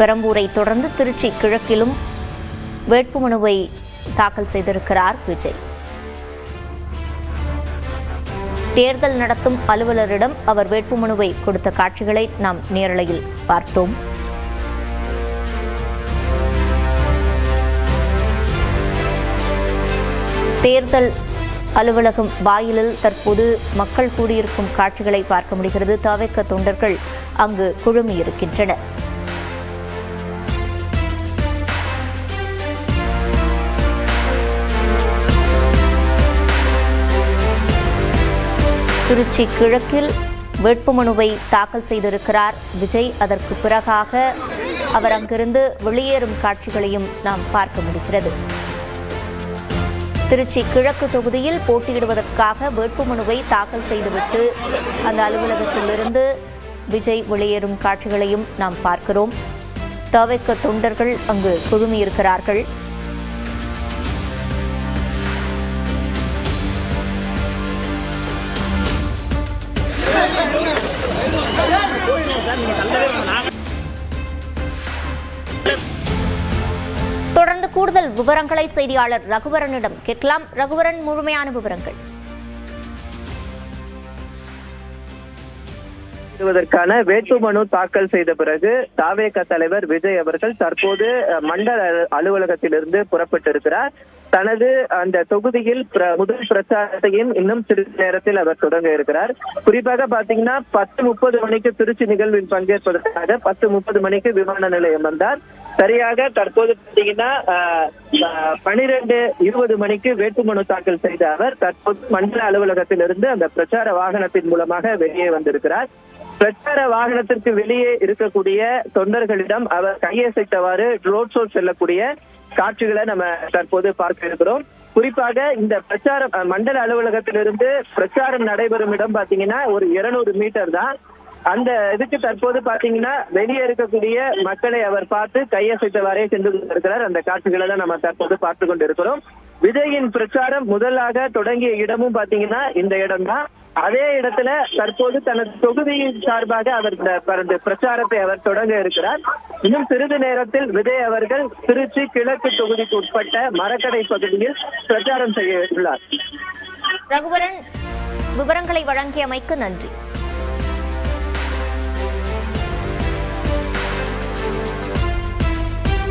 பெரம்பூரை தொடர்ந்து திருச்சி கிழக்கிலும் வேட்புமனுவை தாக்கல் செய்திருக்கிறார் விஜய். தேர்தல் நடத்தும் அலுவலரிடம் அவர் வேட்புமனுவை கொடுத்த காட்சிகளை நாம் நேரலையில் பார்த்தோம். தேர்தல் அலுவலகம் வாயிலில் தற்போது மக்கள் கூடியிருக்கும் காட்சிகளை பார்க்க முடிகிறது. தவிக தொண்டர்கள் அங்கு குழுமியிருக்கின்றனர். திருச்சி கிழக்கில் வேட்புமனுவை தாக்கல் செய்திருக்கிறார் விஜய். அதற்கு பிறகாக அவர் அங்கிருந்து வெளியேறும் காட்சிகளையும் நாம் பார்க்க முடிகிறது. திருச்சி கிழக்கு தொகுதியில் போட்டியிடுவதற்காக வேட்புமனுவை தாக்கல் செய்துவிட்டு அந்த அலுவலகத்திலிருந்து விஜய் வெளியேறும் காட்சிகளையும் நாம் பார்க்கிறோம். தவிக தொண்டர்கள் அங்கு குழுமியிருக்கிறார்கள். தொடர்ந்து கூடுதல் விவரங்களை செய்தியாளர் ரகுவரனிடம் கேட்கலாம். ரகுவரன், முழுமையான விவரங்கள். வேட்புமனு தாக்கல் செய்த பிறகு தவிக தலைவர் விஜய் அவர்கள் தற்போது மண்டல அலுவலகத்திலிருந்து புறப்பட்டிருக்கிறார். தனது அந்த தொகுதியில் முதல் பிரச்சாரத்தையும் இன்னும் சிறிது நேரத்தில் அவர் தொடங்க இருக்கிறார். குறிப்பாக பாத்தீங்கன்னா 10:30 மணிக்கு திருச்சி நிகழ்வில் பங்கேற்பதற்காக 10:30 மணிக்கு விமான நிலையம் வந்தார். சரியாக தற்போது பாத்தீங்கன்னா 12:20 மணிக்கு வேட்புமனு தாக்கல் செய்த அவர் தற்போது மண்டல அலுவலகத்திலிருந்து அந்த பிரச்சார வாகனத்தின் மூலமாக வெளியே வந்திருக்கிறார். பிரச்சார வாகனத்திற்கு வெளியே இருக்கக்கூடிய தொண்டர்களிடம் அவர் கையசைத்தவாறு ரோட் ஷோ செல்லக்கூடிய காட்சிகளை நம்ம தற்போது பார்க்க இருக்கிறோம். குறிப்பாக இந்த பிரச்சாரம் மண்டல அலுவலகத்திலிருந்து பிரச்சாரம் நடைபெறும் இடம் பாத்தீங்கன்னா ஒரு 200 மீட்டர் தான். அந்த இதுக்கு தற்போது பாத்தீங்கன்னா வெளியே இருக்கக்கூடிய மக்களை அவர் பார்த்து கையசைத்தவாறே சென்று கொண்டிருக்கிறார். அந்த காட்சிகளை தான் நம்ம தற்போது பார்த்து கொண்டிருக்கிறோம். விஜயின் பிரச்சாரம் முதலாக தொடங்கிய இடமும் பாத்தீங்கன்னா இந்த இடம் தான். அதே இடத்துல தற்போது தனது தொகுதியின் சார்பாக அவர் பிரச்சாரத்தை அவர் தொடங்க இருக்கிறார். இன்னும் சிறிது நேரத்தில் விஜய் அவர்கள் திருச்சி கிழக்கு தொகுதிக்கு உட்பட்ட மரக்கடை பகுதியில் பிரச்சாரம் செய்ய உள்ளார். ரகுவரன், விவரங்களை வழங்கியமைக்கு நன்றி.